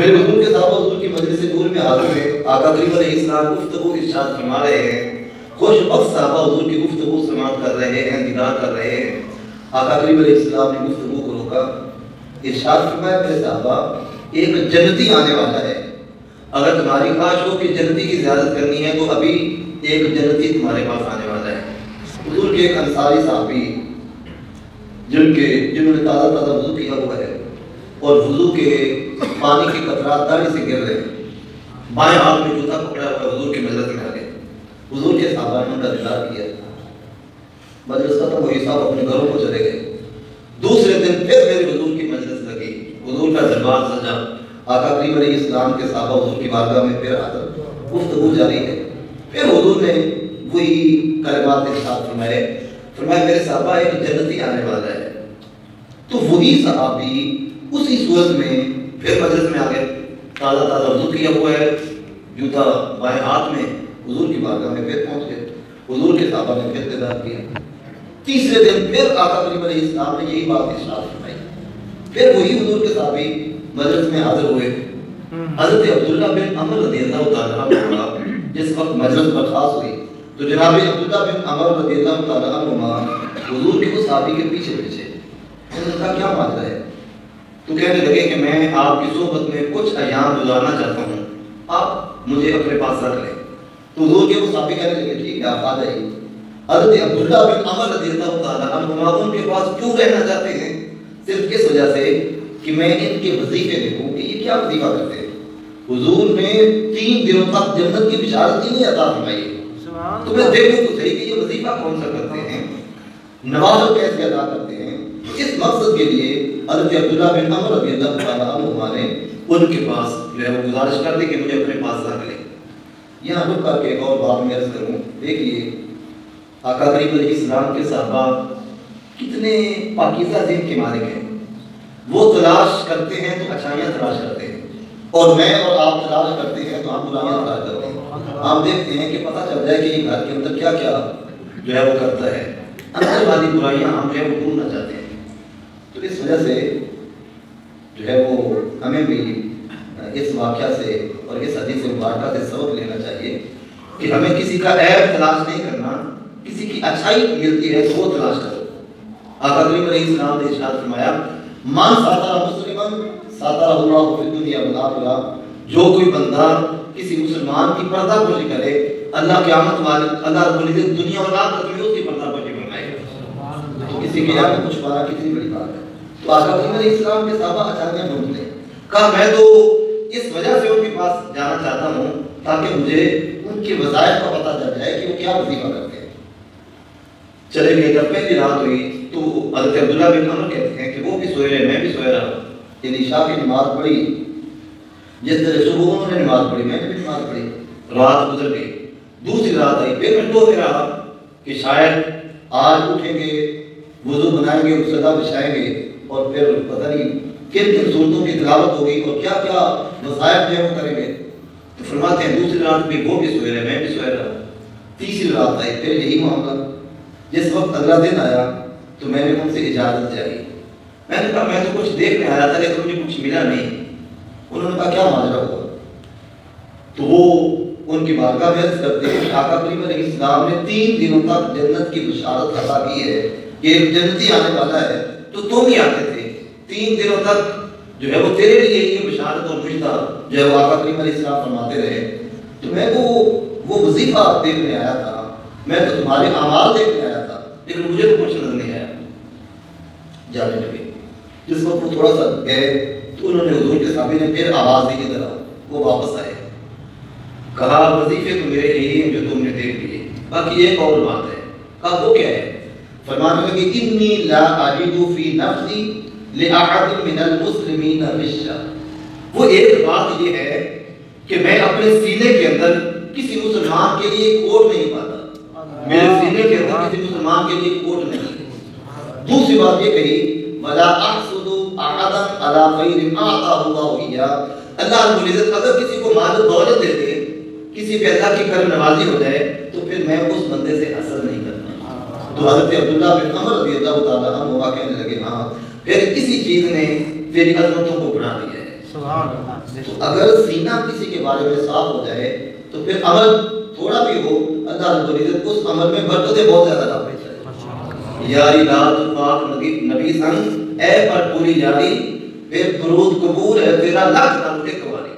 میرے حضور کے صحابہ حضور کی مجلس نور میں حاضر ہیں، آقا کریم علیہ السلام گفتگو ارشاد فرما رہے ہیں، خوش وقت صحابہ حضور کی گفتگو سماعت کر رہے ہیں، دیدار کر رہے ہیں۔ آقا کریم علیہ السلام نے گفتگو کو روکا، ارشاد فرمایا میرے صحابہ ایک جنتی آنے والا ہے، اگر تمہاری خواہش ہو کہ جنتی کی زیارت کرنی ہے تو ابھی ایک جنتی تمہارے پاس آنے والا ہے۔ حضور کے ایک انصاری صحابی جنہوں نے تازہ تازہ وضو کیا ہوا ہے اور وضو کے پانی کے قطرات داڑھی سے گر رہے ہیں، بائیں ہاتھ میں جوتا پکڑا ہوا ہے، حضور کی مجلس میں آ گئے، حضور کے صحابہ نے ان کا دیدار کیا، مجلس ختم ہوئی، صاحب اپنے گھروں کو چلے گئے۔ دوسرے دن پھر میرے حضور کی مجلس لگی، حضور کا دربار سجا، آقا کریم علیہ السلام کے صحابہ حضور کی بارگاہ میں پھر حاضر، گفتگو جاری ہے۔ پھر حضور نے وہی کلمات ارشاد فرمایا میرے صحابہ ایک جنتی آنے والا ہے۔ تو وہی صحابی اسی صورت میں پھر مجلس میں آ گئے، تازہ تازہ وضو کیا ہوا ہے، جوتا بائیں ہاتھ میں، حضور کی بارگاہ میں پھر پہنچ گئے، حضور کے صحابہ نے پھر دیدار کیا۔ تیسرے دن پھر آقا کریم علیہ السلام نے یہی بات ارشاد فرمائی، پھر وہی حضور کے صحابی مجلس میں حاضر ہوئے۔ حضرت عبداللہ بن عمر رضی اللہ تعالیٰ عنہ جس وقت مجلس برخاست ہوئی تو جناب عبداللہ بن عمر رضی اللہ تعالیٰ عنہ حضور کے اس صحابی کے پیچھے انہوں نے کہا کیا ماجرا ہے؟ تو کہنے لگے کہ میں آپ کی صحبت میں کچھ ایام گزارنا چاہتا ہوں، آپ مجھے اپنے پاس رکھ لیں۔ تو حضور کے وہ صحابی کہنے لگے ٹھیک ہے آپ آ جائیے۔ حضرت عبداللہ بن عمر رضی اللہ تعالیٰ عنہ ان کے پاس کیوں رہنا چاہتے ہیں؟ صرف اس وجہ سے کہ میں ان کے وظیفے دیکھوں کہ یہ کیا وظیفہ کرتے ہیں۔ حضور نے 3 دنوں تک جنت کی بشارت ہی نہیں عطا فرمائی، تو میں دیکھوں تو صحیح کہ یہ وظیفہ کون سا کرتے ہیں، نوازل کیسے ادا کرتے ہیں۔ اس مقصد کے لیے حضرت عبداللہ بن عمر رضی اللہ تعالیٰ عنہ نے ان کے پاس جو ہے وہ گزارش کر دی کہ مجھے اپنے پاس رکھ لیں۔ یہاں رک کر کے ایک اور بات میں عرض کروں، دیکھیے آقا کریم علیہ السلام کے صحابہ کتنے پاکیزہ ذہن کے مالک ہیں، وہ تلاش کرتے ہیں تو اچھائیاں تلاش کرتے ہیں، اور میں اور آپ تلاش کرتے ہیں تو ہم برائیاں تلاش کرتے ہیں۔ ہم دیکھتے ہیں کہ پتہ چل جائے کہ یہ گھر کے اندر کیا کیا جو ہے وہ کرتا ہے، اندر والی برائیاں ہم جو ہے وہ ڈھونڈنا چاہتے ہیں۔ تو اس وجہ سے جو ہے وہ ہمیں بھی اس واقعہ سے اور اس حدیث مبارکہ سے سبق لینا چاہیے کہ ہمیں کسی کا عیب تلاش نہیں کرنا، کسی کی اچھائی ملتی ہے تو وہ تلاش کرو۔ آقا کریم علیہ السلام نے ارشاد فرمایا من ساتر مسلمن ساتر اللہ فی الدنیا والآخرہ، جو کوئی بندہ کسی مسلمان کی پردہ پوشی کرے اللہ قیامت والے اللہ رب العزت دنیا اور آخرت میں اس کی پردہ پوشی فرمائے گا۔ تو کسی کے یہاں کچھ پانا کتنی بڑی بات ہے۔ تو آقا کریم علیہ السلام کے صحابہ اچانک ڈھونڈ لیں، کہا میں تو اس وجہ سے ان کے پاس جانا چاہتا ہوں تاکہ مجھے ان کے وظائف کا پتہ چل جائے کہ وہ کیا وظیفہ کرتے ہیں۔ چلے گئے، جب پہلی رات ہوئی تو حضرت عبداللہ بن عمر کہتے ہیں کہ وہ بھی سوئے رہے، میں بھی سویا رہا، یعنی عشاء کی نماز پڑھی، جس طرح صبح انہوں نے نماز پڑھی میں نے بھی نماز پڑھی، رات گزر گئی، دوسری رات آئی، پھر میں سوتے رہا کہ شاید آج اٹھیں گے، وضو بنائیں گے، صدا بچھائیں گے اور پھر پتہ نہیں کن کن صورتوں کی تلاوت ہوگی اور کیا کیا وظائف جو ہے وہ کریں گے۔ تو فرماتے ہیں دوسری رات بھی وہ بھی سوئے رہے، میں بھی سویا رہا، تیسری رات آئی، پھر یہی معاملہ۔ جس وقت اگلا دن آیا تو میں نے ان سے اجازت چاہی، میں نے کہا میں تو کچھ دیکھنے آیا تھا لیکن مجھے کچھ ملا نہیں۔ انہوں نے کہا کیا ماجرا ہوا؟ تو وہ ان کی بارگاہ میں عرض کرتے ہیں کہ آقا کریم علیہ السلام نے 3 دنوں تک جنت کی بشارت عطا کی ہے کہ ایک جنتی آنے والا ہے، تو تم ہی آتے تھے 3 دنوں تک جو ہے وہ تیرے لیے یہ بشارت اور مشتہ جو ہے وہ آقا کریم علیہ السلام فرماتے رہے۔ تو میں وہ وظیفہ دیکھنے آیا تھا، میں تو تمہارے اعمال دیکھنے آیا تھا، لیکن مجھے تو کچھ نظر نہیں آیا۔ جانے لگے، جس وقت وہ تھوڑا سا گئے تو انہوں نے حضور کے صحابی نے پھر آواز دی کی طرح، وہ واپس آئے، کہا وظیفے تو میرے یہی ہیں جو تم نے دیکھ لیے، باقی ایک اور بات ہے۔ کہا وہ کیا ہے؟ فرمانے لگے انی لا اجد فی نفسی لأحد من المسلمین غشا، وہ ایک بات یہ ہے کہ میں اپنے سینے کے اندر کسی مسلمان کے لیے کوٹ نہیں پاتا، میرے سینے کے اندر کسی مسلمان کے لیے کوٹ نہیں۔ دوسری بات یہ کہی ولا احسد احدا علی خیر اعطاه الله اياه، اللہ رب العزت اگر کسی کو مال و دولت دے دے، کسی پہ اللہ کی کرم نوازی ہو جائے تو پھر میں اس بندے سے حسد نہیں کرتا۔ تو حضرت عبداللہ بن عمر رضی اللہ تعالیٰ عنہ کہنے لگے ہاں پھر کسی چیز نے تیری عظمتوں کو بڑھا دیا ہے، تو اگر سینہ کسی کے بارے میں صاف ہو جائے تو پھر عمل تھوڑا بھی ہو اللہ رب العزت اس عمل میں برکتیں بہت زیادہ لا بھیجتا ہے. یاری رات پاک نبی سنگ اے پر پوری یاری پھر درود قبول ہے تیرا لکھ نہ مجھے قوانی.